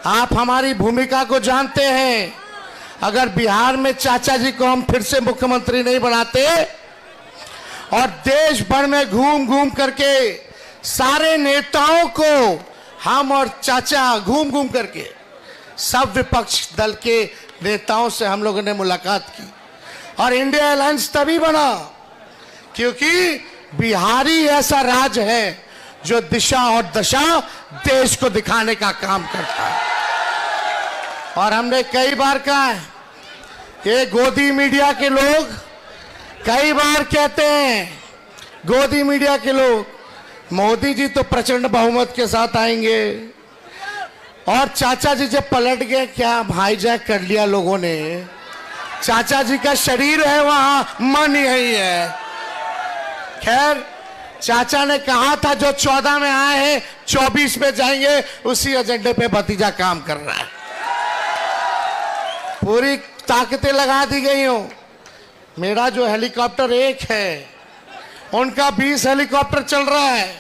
आप हमारी भूमिका को जानते हैं। अगर बिहार में चाचा जी को हम फिर से मुख्यमंत्री नहीं बनाते और देश भर में घूम घूम करके सारे नेताओं को हम और चाचा घूम घूम करके सब विपक्ष दल के नेताओं से हम लोगों ने मुलाकात की और इंडिया अलायंस तभी बना क्योंकि बिहारी ऐसा राज्य है जो दिशा और दशा देश को दिखाने का काम करता है। और हमने कई बार कहा है, ये गोदी मीडिया के लोग कई बार कहते हैं, गोदी मीडिया के लोग, मोदी जी तो प्रचंड बहुमत के साथ आएंगे और चाचा जी जब पलट गए क्या हाईजैक कर लिया लोगों ने। चाचा जी का शरीर है वहां, मन यही है। खैर, चाचा ने कहा था जो 14 में आए हैं 24 में जाएंगे, उसी एजेंडे पे भतीजा काम कर रहा है। पूरी ताकतें लगा दी गई हो। मेरा जो हेलीकॉप्टर एक है, उनका 20 हेलीकॉप्टर चल रहा है।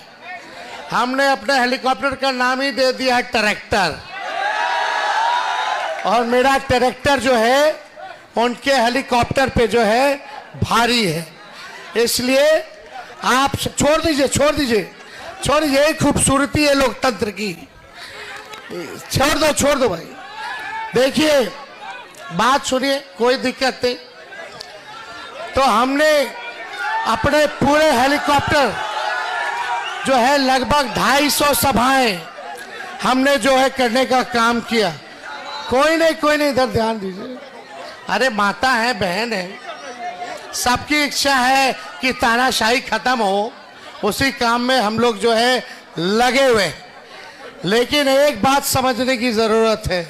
हमने अपने हेलीकॉप्टर का नाम ही दे दिया है ट्रैक्टर, और मेरा ट्रैक्टर जो है उनके हेलीकॉप्टर पे जो है भारी है। इसलिए आप छोड़ दीजिए, यही खूबसूरती है लोकतंत्र की। छोड़ दो भाई। देखिए, बात सुनिए, कोई दिक्कत नहीं। तो हमने अपने पूरे हेलीकॉप्टर जो है लगभग 250 सभाएं हमने जो है करने का काम किया। कोई नहीं, इधर ध्यान दीजिए। अरे माता है, बहन है, सबकी इच्छा है कि तानाशाही खत्म हो, उसी काम में हम लोग जो है लगे हुए। लेकिन एक बात समझने की जरूरत है,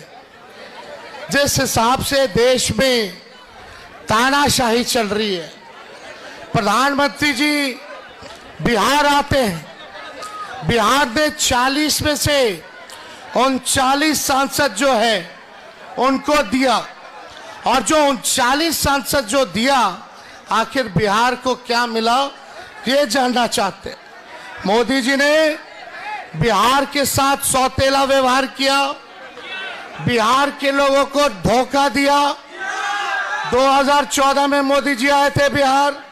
जिस हिसाब से देश में तानाशाही चल रही है, प्रधानमंत्री जी बिहार आते हैं, बिहार ने 40 में से 39 सांसद जो है उनको दिया, और जो 39 सांसद जो दिया, आखिर बिहार को क्या मिला ये जानना चाहते। मोदी जी ने बिहार के साथ सौतेला व्यवहार किया, बिहार के लोगों को धोखा दिया। 2014 में मोदी जी आए थे बिहार।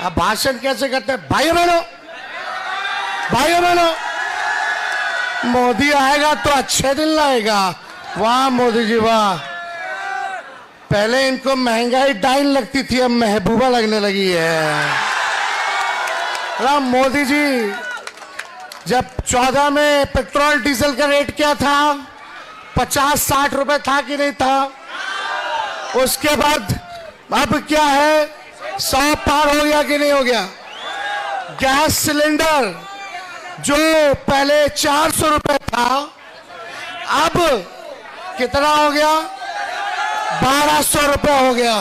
अब भाषण कैसे करते हैं? भाइयों बहनों, मोदी आएगा तो अच्छे दिन लाएगा। वाह मोदी जी वाह। पहले इनको महंगाई डाइन लगती थी, अब महबूबा लगने लगी है। राम मोदी जी जब 14 में पेट्रोल डीजल का रेट क्या था? 50-60 रुपए था कि नहीं था? उसके बाद अब क्या है? 100 पार हो गया कि नहीं हो गया? गैस सिलेंडर जो पहले 400 रुपए था, अब कितना हो गया? 1200 रुपए हो गया।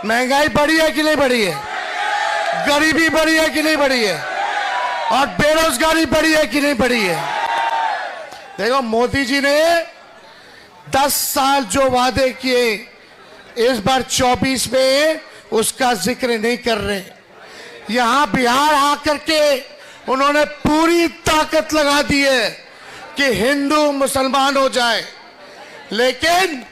महंगाई बढ़ी है कि नहीं बढ़ी है? गरीबी बढ़ी है कि नहीं बढ़ी है? और बेरोजगारी बढ़ी है कि नहीं बढ़ी है? देखो, मोदी जी ने 10 साल जो वादे किए, इस बार 24 में उसका जिक्र नहीं कर रहे। यहां बिहार आकर के उन्होंने पूरी ताकत लगा दी है कि हिंदू मुसलमान हो जाए, लेकिन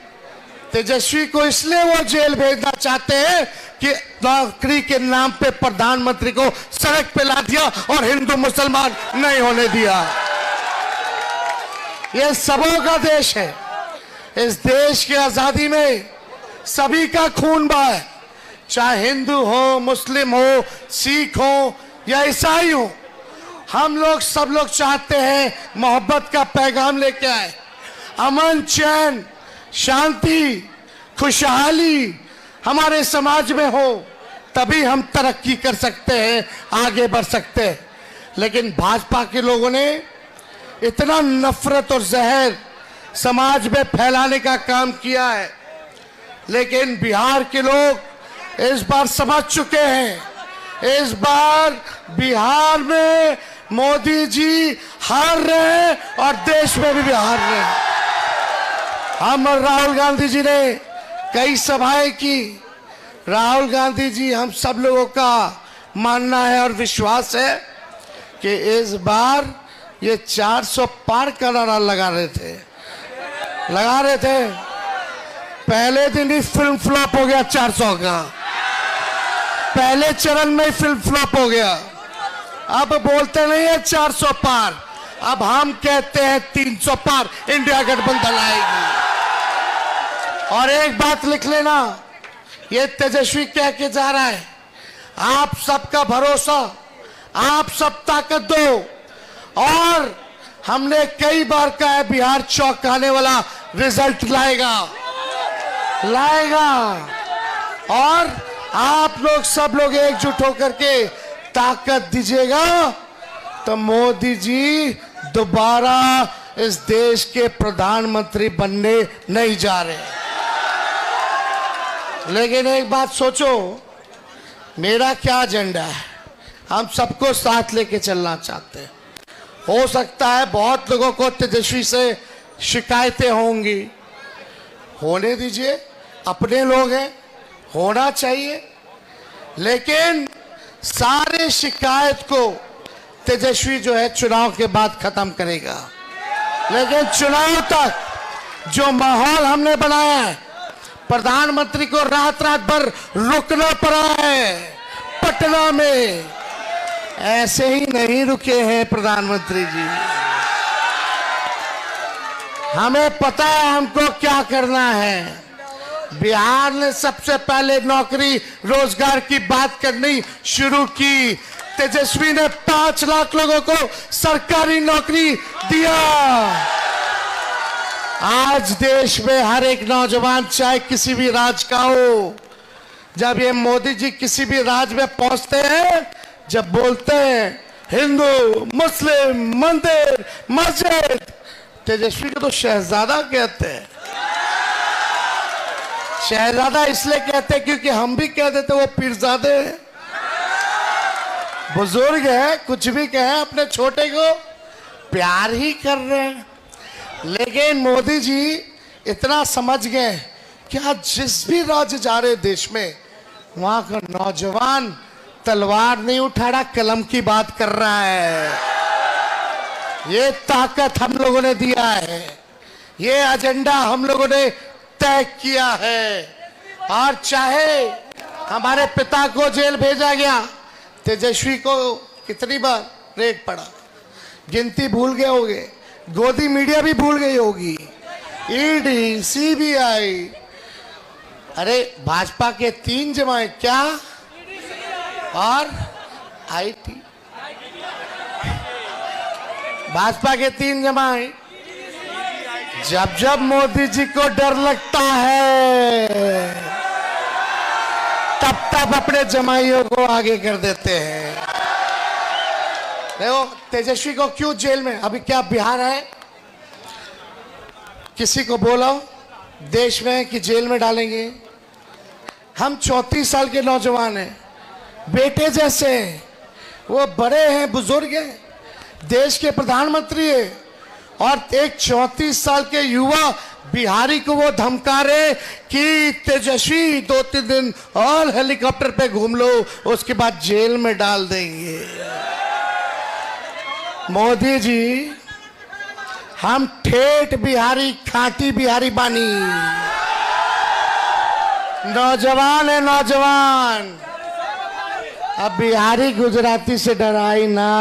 तेजस्वी को इसलिए वो जेल भेजना चाहते हैं कि नौकरी के नाम पे प्रधानमंत्री को सड़क पे ला दिया और हिंदू मुसलमान नहीं होने दिया। ये सबों का देश है। इस देश की आजादी में सभी का खून बहा है, चाहे हिंदू हो, मुस्लिम हो, सिख हो या ईसाई हो। हम लोग सब लोग चाहते हैं मोहब्बत का पैगाम लेके आए, अमन, चैन, शांति, खुशहाली हमारे समाज में हो, तभी हम तरक्की कर सकते हैं, आगे बढ़ सकते हैं। लेकिन भाजपा के लोगों ने इतना नफरत और जहर समाज में फैलाने का काम किया है। लेकिन बिहार के लोग इस बार समझ चुके हैं, इस बार बिहार में मोदी जी हार रहे हैं और देश में भी हार रहे हैं। हम और राहुल गांधी जी ने कई सभाएं की। राहुल गांधी जी, हम सब लोगों का मानना है और विश्वास है कि इस बार ये 400 पार का नारा लगा रहे थे, लगा रहे थे। पहले दिन ही फिल्म फ्लॉप हो गया 400 का, पहले चरण में ही फिल्म फ्लॉप हो गया। अब बोलते नहीं है 400 पार, अब हम कहते हैं 300 पार इंडिया गठबंधन आएगी। और एक बात लिख लेना, ये तेजस्वी कह के जा रहा है आप सबका भरोसा, आप सब ताकत दो। और हमने कई बार कहा है बिहार चौंकाने वाला रिजल्ट लाएगा। और आप लोग सब लोग एकजुट होकर के ताकत दीजिएगा तो मोदी जी दोबारा इस देश के प्रधानमंत्री बनने नहीं जा रहे। लेकिन एक बात सोचो, मेरा क्या एजेंडा है, हम सबको साथ लेके चलना चाहते हैं। हो सकता है बहुत लोगों को तेजस्वी से शिकायतें होंगी, होने दीजिए, अपने लोग हैं, होना चाहिए। लेकिन सारे शिकायत को तेजस्वी जो है चुनाव के बाद खत्म करेगा। लेकिन चुनाव तक जो माहौल हमने बनाया है, प्रधानमंत्री को रात रात भर रुकना पड़ा है पटना में, ऐसे ही नहीं रुके हैं प्रधानमंत्री जी। हमें पता है हमको क्या करना है। बिहार ने सबसे पहले नौकरी रोजगार की बात करनी शुरू की। तेजस्वी ने 5 लाख लोगों को सरकारी नौकरी दिया। आज देश में हर एक नौजवान चाहे किसी भी राज्य का हो, जब ये मोदी जी किसी भी राज्य में पहुंचते हैं, जब बोलते हैं हिंदू मुस्लिम मंदिर मस्जिद, तेजस्वी को तो शहजादा कहते हैं। शहजादा इसलिए कहते हैं क्योंकि हम भी कह देते वो पीरजादे हैं, बुजुर्ग है, कुछ भी कहें, अपने छोटे को प्यार ही कर रहे हैं। लेकिन मोदी जी इतना समझ गए कि आज जिस भी राज्य जा रहे देश में, वहां का नौजवान तलवार नहीं उठा रहा, कलम की बात कर रहा है। ये ताकत हम लोगों ने दिया है, ये एजेंडा हम लोगों ने तय किया है। और चाहे हमारे पिता को जेल भेजा गया, तेजस्वी को कितनी बार रेड पड़ा, गिनती भूल गए होंगे, गोदी मीडिया भी भूल गई होगी, ईडी सीबीआई, अरे भाजपा के 3 जमाए क्या, और आईटी, भाजपा के 3 जमाए। जब जब मोदी जी को डर लगता है, तब तब अपने जमाइयों को आगे कर देते हैं। देखो तेजस्वी को क्यों जेल में, अभी क्या बिहार है, किसी को बोला देश में कि जेल में डालेंगे? हम 34 साल के नौजवान हैं, बेटे जैसे हैं, वो बड़े हैं, बुजुर्ग हैं, देश के प्रधानमंत्री है, और एक 34 साल के युवा बिहारी को वो धमका रहे कि तेजस्वी 2-3 दिन और हेलीकॉप्टर पे घूम लो, उसके बाद जेल में डाल देंगे। मोदी जी हम ठेठ बिहारी, खाटी बिहारी बानी, नौजवान है नौजवान। अब बिहारी गुजराती से डराई ना।